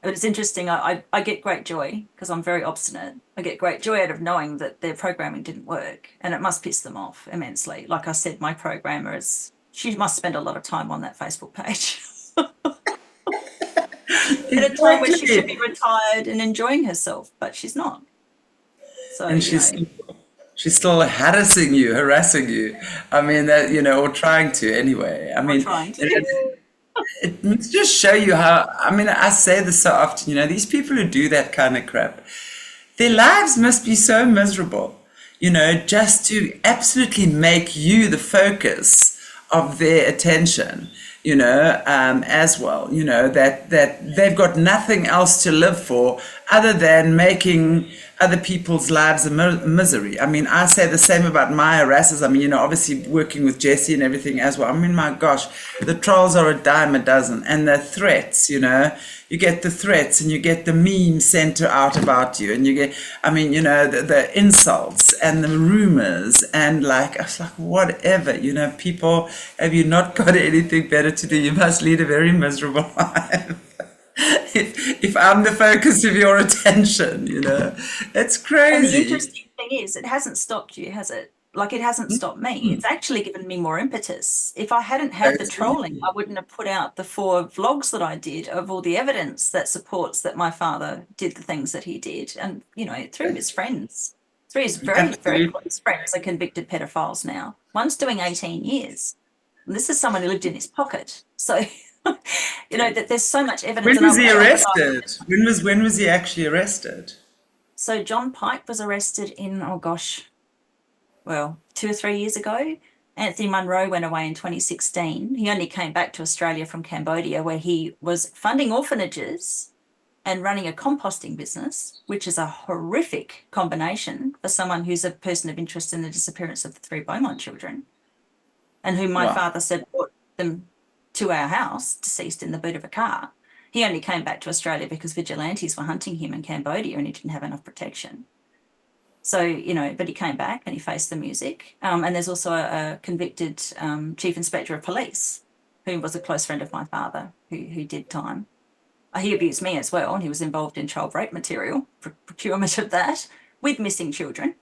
But it's interesting. I get great joy because I'm very obstinate. I get great joy out of knowing that their programming didn't work, and it must piss them off immensely. Like I said, my programmer she must spend a lot of time on that Facebook page at a time when she should be Exactly. retired and enjoying herself, but she's not. So, And she's still harassing you. I mean, that, or trying to anyway. I or mean, trying it, to. it just show you how, I mean, I say this so often, these people who do that kind of crap, their lives must be so miserable, just to absolutely make you the focus of their attention, as well, that they've got nothing else to live for other than making other people's lives a misery. I mean, I say the same about my harassers. I mean, obviously working with Jesse and everything as well. I mean, my gosh, the trolls are a dime a dozen. And the threats, you get the threats, and you get the memes sent out about you. And you get, I mean, the insults and the rumors, and it's like, whatever, people, have you not got anything better to do? You must lead a very miserable life. If I'm the focus of your attention, it's And the crazy. interesting thing is, it hasn't stopped you, has it? Like, it hasn't stopped me. It's actually given me more impetus. If I hadn't had the trolling, I wouldn't have put out the 4 vlogs that I did of all the evidence that supports that my father did the things that he did. And, 3 of his friends, 3 of his very, very Absolutely. close friends are convicted pedophiles now. One's doing 18 years. And this is someone who lived in his pocket. So, that there's so much evidence. When And was he arrested? When was he actually arrested? so John Pike was arrested in, oh gosh, 2 or 3 years ago. Anthony Munro went away in 2016. He only came back to Australia from Cambodia, where he was funding orphanages and running a composting business, which is a horrific combination for someone who's a person of interest in the disappearance of the 3 Beaumont children, and whom my Wow. father said brought them to our house, deceased in the boot of a car. He only came back to Australia because vigilantes were hunting him in Cambodia and he didn't have enough protection. So, but he came back and he faced the music. And there's also a convicted chief inspector of police who was a close friend of my father who did time. He abused me as well, and he was involved in child rape material, procurement of that, with missing children,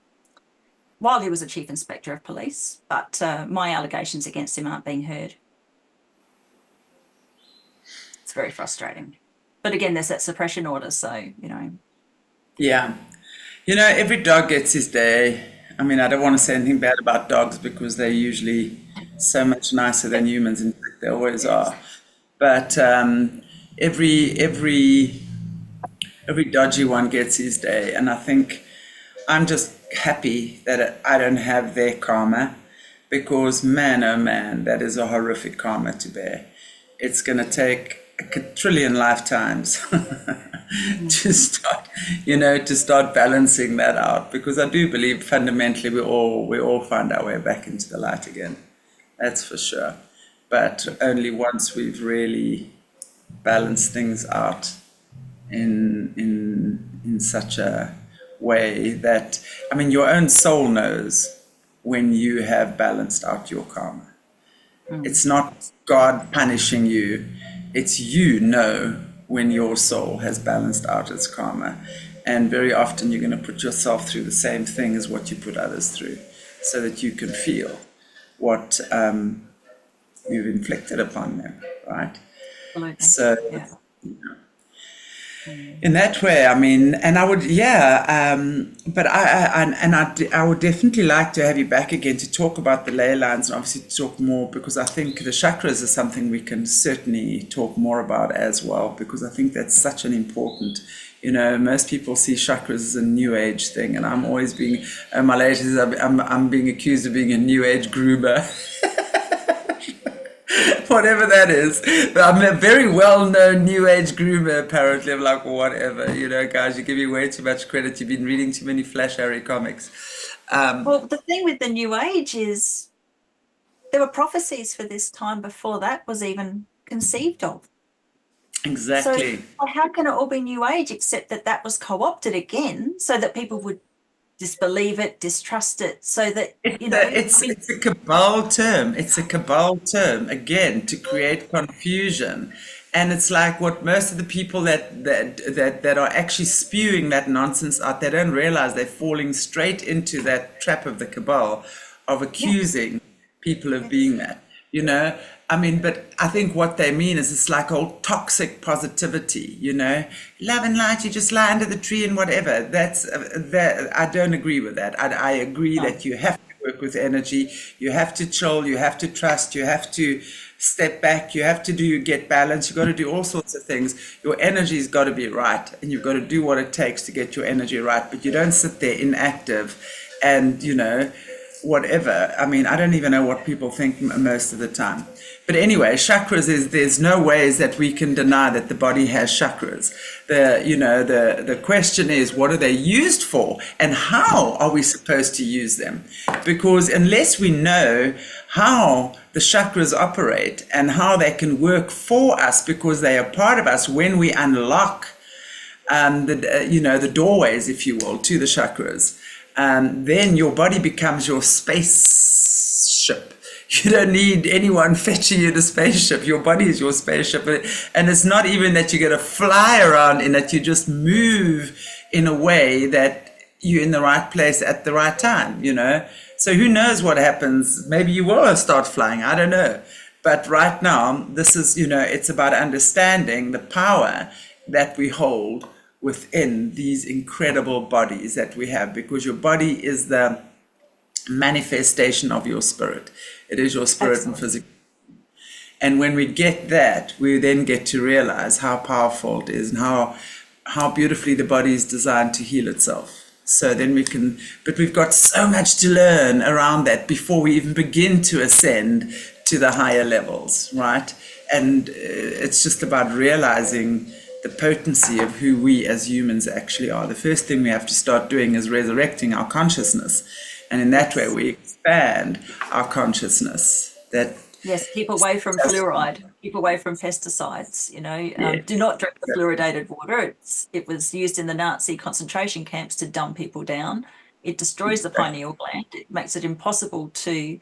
while he was a chief inspector of police. But my allegations against him aren't being heard. It's very frustrating. But again, there's that suppression order, so, you know. Yeah. You know, every dog gets his day. I mean, I don't want to say anything bad about dogs because they're usually so much nicer than humans. In fact, they always are. But every dodgy one gets his day, and I think I'm just happy that I don't have their karma, because man, oh man, that is a horrific karma to bear. It's going to take a quadrillion lifetimes to start balancing that out, because I do believe fundamentally we all find our way back into the light again. That's for sure. But only once we've really balanced things out in such a way that, I mean, your own soul knows when you have balanced out your karma. It's not God punishing you. It's you know when your soul has balanced out its karma. And very often you're going to put yourself through the same thing as what you put others through, so that you can feel what you've inflicted upon them, right? Absolutely. So, Yeah. in that way, I mean, and I would, but I would definitely like to have you back again to talk about the ley lines, and obviously to talk more, because I think the chakras is something we can certainly talk more about as well, because I think that's such an important, most people see chakras as a new age thing, and I'm always being, my ladies, I'm being accused of being a new age groomer. Whatever that is. I'm a very well-known new age groomer, apparently. I'm like, whatever, guys, you give me way too much credit. You've been reading too many Flash Harry comics. Well, the thing with the New Age is there were prophecies for this time before that was even conceived of. Exactly. So how can it all be New Age, except that was co-opted again so that people would disbelieve it, distrust it, so that, It's a cabal term. It's a cabal term, again, to create confusion. And it's like what most of the people that are actually spewing that nonsense out, they don't realize they're falling straight into that trap of the cabal of accusing people of being that. I mean, but I think what they mean is it's like old toxic positivity, love and light, you just lie under the tree and whatever. That I don't agree with that. I agree that you have to work with energy, you have to chill, you have to trust, you have to step back, you have to get balance, you've got to do all sorts of things. Your energy's got to be right, and you've got to do what it takes to get your energy right, but you don't sit there inactive and, whatever. I mean, I don't even know what people think most of the time. But anyway, chakras there's no ways that we can deny that the body has chakras. The question is, what are they used for, and how are we supposed to use them? Because unless we know how the chakras operate and how they can work for us, because they are part of us when we unlock the doorways, if you will, to the chakras, then your body becomes your spaceship. You don't need anyone fetching you the spaceship. Your body is your spaceship. And it's not even that you're going to fly around in it. You just move in a way that you're in the right place at the right time, So who knows what happens? Maybe you will start flying. I don't know. But right now, this is, it's about understanding the power that we hold within these incredible bodies that we have, because your body is the manifestation of your spirit. It is your spirit and physical. And when we get that, we then get to realize how powerful it is and how beautifully the body is designed to heal itself. So then but we've got so much to learn around that before we even begin to ascend to the higher levels, right? And it's just about realizing the potency of who we as humans actually are. The first thing we have to start doing is resurrecting our consciousness. And in that way, we expand our consciousness. Yes, keep away from fluoride, keep away from pesticides, do not drink the fluoridated water. It was used in the Nazi concentration camps to dumb people down. It destroys the pineal gland. It makes it impossible to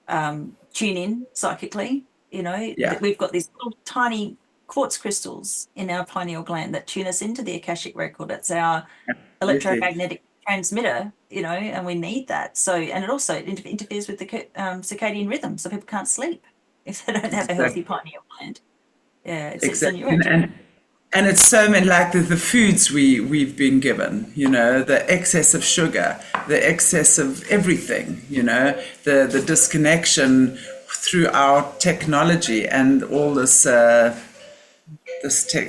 tune in psychically. We've got these little tiny quartz crystals in our pineal gland that tune us into the Akashic record. It's our Absolutely. electromagnetic transmitter, and we need that. So, and it also interferes with the circadian rhythm, so people can't sleep if they don't have a healthy pineal gland. Yeah, it's a Exactly. neurotropic. And it's so many, like the foods we've been given, the excess of sugar, the excess of everything, the disconnection through our technology and all this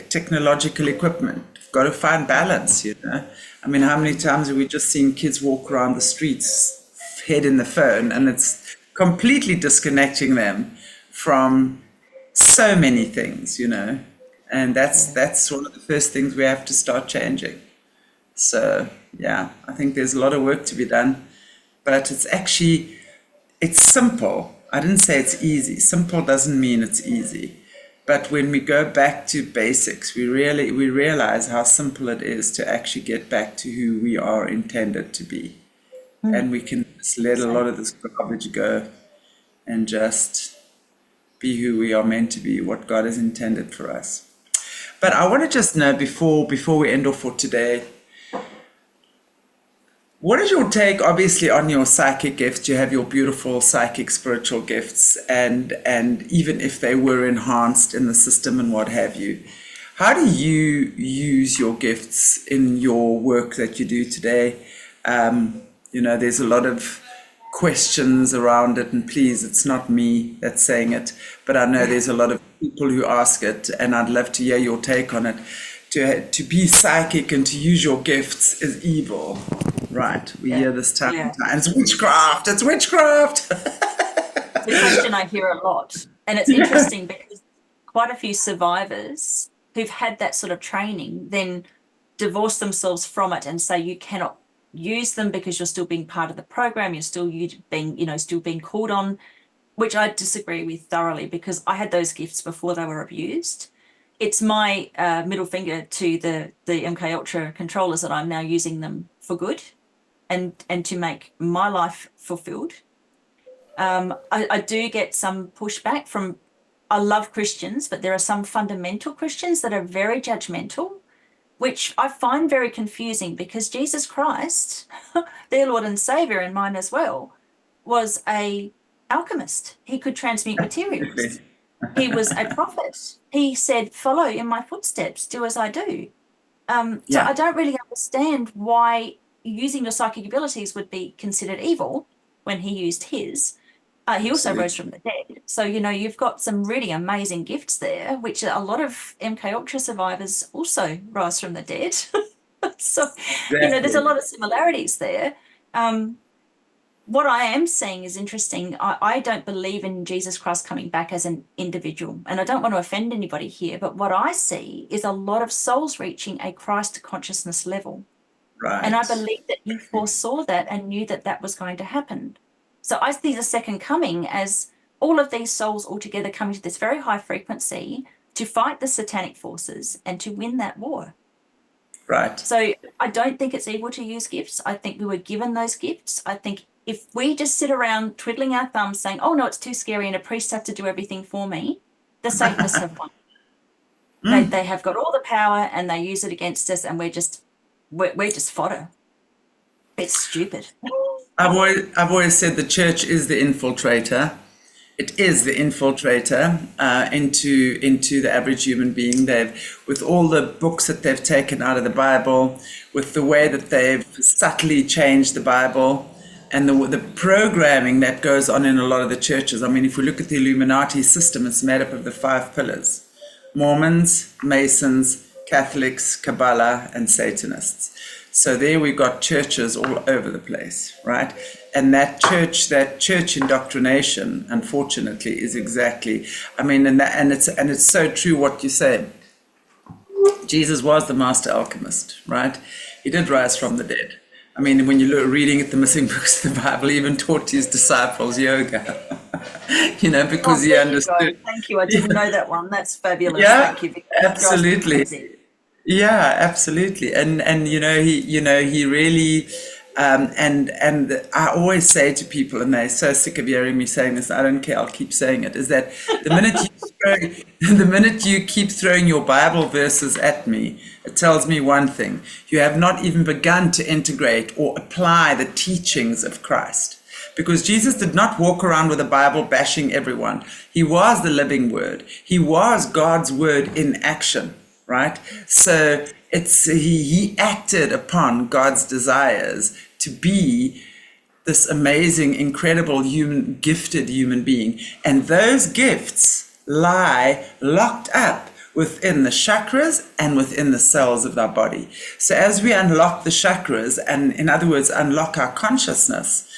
technological equipment. We've got to find balance, I mean, how many times have we just seen kids walk around the streets, head in the phone, and it's completely disconnecting them from so many things, and that's one of the first things we have to start changing. So yeah, I think there's a lot of work to be done, but it's simple. I didn't say it's easy. Simple doesn't mean it's easy. But when we go back to basics, we realize how simple it is to actually get back to who we are intended to be. And we can just let a lot of this garbage go and just be who we are meant to be, what God has intended for us. But I want to just know before we end off for today, what is your take, obviously, on your psychic gifts? You have your beautiful psychic spiritual gifts, and even if they were enhanced in the system and what have you, how do you use your gifts in your work that you do today? There's a lot of questions around it, and please, it's not me that's saying it, but I know there's a lot of people who ask it, and I'd love to hear your take on it. To be psychic and to use your gifts is evil, right? We hear this time and time. It's witchcraft. It's witchcraft. It's a question I hear a lot, and it's interesting because quite a few survivors who've had that sort of training then divorce themselves from it and say you cannot use them because you're still being part of the program, you're still being called on, which I disagree with thoroughly, because I had those gifts before they were abused. It's my middle finger to the MK Ultra controllers that I'm now using them for good and to make my life fulfilled. I do get some pushback from, I love Christians, but there are some fundamental Christians that are very judgmental, which I find very confusing, because Jesus Christ, their Lord and Savior and mine as well, was an alchemist. He could transmute materials. He was a prophet. He said, follow in my footsteps, do as I do. So I don't really understand why using your psychic abilities would be considered evil when he used his. He also rose from the dead. So, you've got some really amazing gifts there, which a lot of MK Ultra survivors also rise from the dead. So, there's a lot of similarities there. What I am seeing is interesting. I don't believe in Jesus Christ coming back as an individual, and I don't want to offend anybody here, but what I see is a lot of souls reaching a Christ consciousness level. Right. And I believe that he foresaw that and knew that that was going to happen. So I see the second coming as all of these souls all together coming to this very high frequency to fight the satanic forces and to win that war. Right. So I don't think it's evil to use gifts. I think we were given those gifts. I think if we just sit around twiddling our thumbs saying, oh, no, it's too scary and a priest has to do everything for me, the Satanists have won. They have got all the power and they use it against us, and we're just fodder. It's stupid. I've always said the church is the infiltrator. It is the infiltrator into the average human being. With all the books that they've taken out of the Bible, with the way that they've subtly changed the Bible, and the programming that goes on in a lot of the churches. I mean, if we look at the Illuminati system, it's made up of the 5 pillars: Mormons, Masons, Catholics, Kabbalah, and Satanists. So there we've got churches all over the place, right? And that church indoctrination, unfortunately, is exactly. I mean, and it's so true what you say. Jesus was the master alchemist, right? He did rise from the dead. I mean, when you're reading at the missing books of the Bible, he even taught his disciples yoga. Because he understood. Thank you. I didn't know that one. That's fabulous. Yeah, Thank you. absolutely. Yeah, absolutely. And he really And I always say to people, and they're so sick of hearing me saying this, I don't care, I'll keep saying it, is that the minute you keep throwing your Bible verses at me, it tells me one thing: you have not even begun to integrate or apply the teachings of Christ. Because Jesus did not walk around with a Bible bashing everyone. He was the living word. He was God's word in action, right? So he acted upon God's desires to be this amazing, incredible gifted human being. And those gifts lie locked up within the chakras and within the cells of our body. So as we unlock the chakras, and in other words, unlock our consciousness,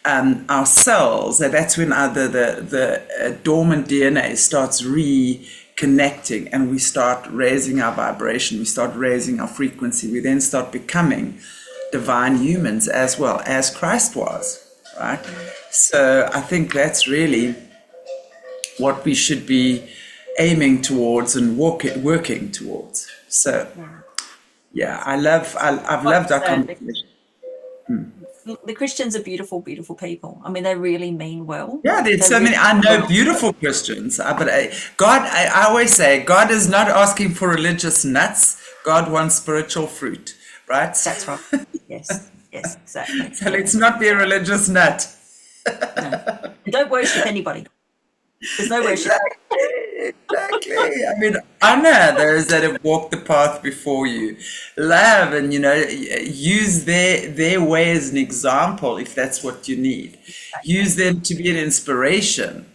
our cells, that's when the dormant DNA starts reconnecting, and we start raising our vibration, we start raising our frequency, we then start becoming divine humans as well as Christ was, right? So I think that's really what we should be aiming towards and working towards. So yeah, I've loved our conversation. The Christians are beautiful, beautiful people. I mean, they really mean well. Yeah, there's so many. I know beautiful Christians, but I always say, God is not asking for religious nuts. God wants spiritual fruit, right? That's right. Yes, yes, exactly. So let's not be a religious nut. No. And don't worship anybody. There's no worship. Exactly. I mean, honor those that have walked the path before you. Love and, use their way as an example if that's what you need. Use them to be an inspiration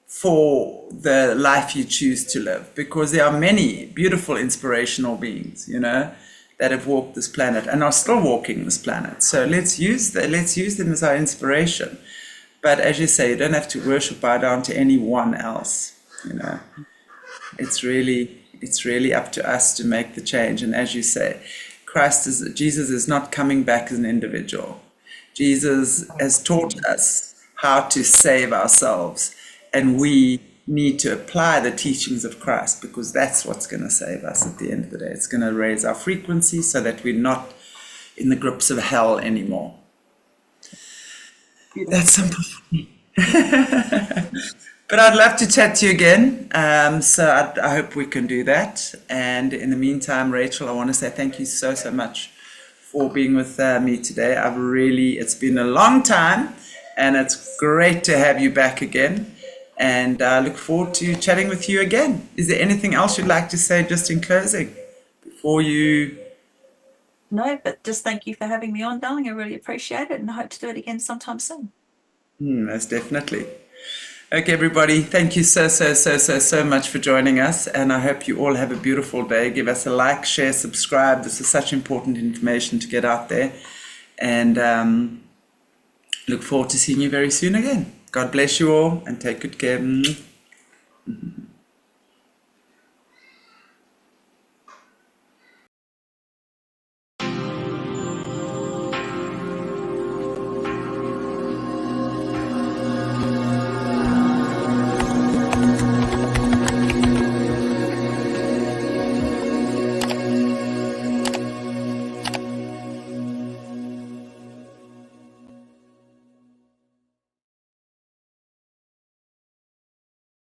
for the life you choose to live, because there are many beautiful, inspirational beings, that have walked this planet and are still walking this planet. So let's use them as our inspiration. But as you say, you don't have to bow down to anyone else. It's really up to us to make the change. And as you say, Jesus is not coming back as an individual. Jesus has taught us how to save ourselves, and we need to apply the teachings of Christ, because that's what's going to save us at the end of the day. It's going to raise our frequency so that we're not in the grips of hell anymore. That's simple for me. But I'd love to chat to you again. So I hope we can do that. And in the meantime, Rachel, I want to say thank you so much for being with me today. It's been a long time, and it's great to have you back again. And I look forward to chatting with you again. Is there anything else you'd like to say just in closing before you? No, but just thank you for having me on, darling. I really appreciate it, and I hope to do it again sometime soon. Most definitely. Okay, everybody, thank you so much for joining us, and I hope you all have a beautiful day. Give us a like, share, subscribe. This is such important information to get out there, and look forward to seeing you very soon again. God bless you all, and take good care.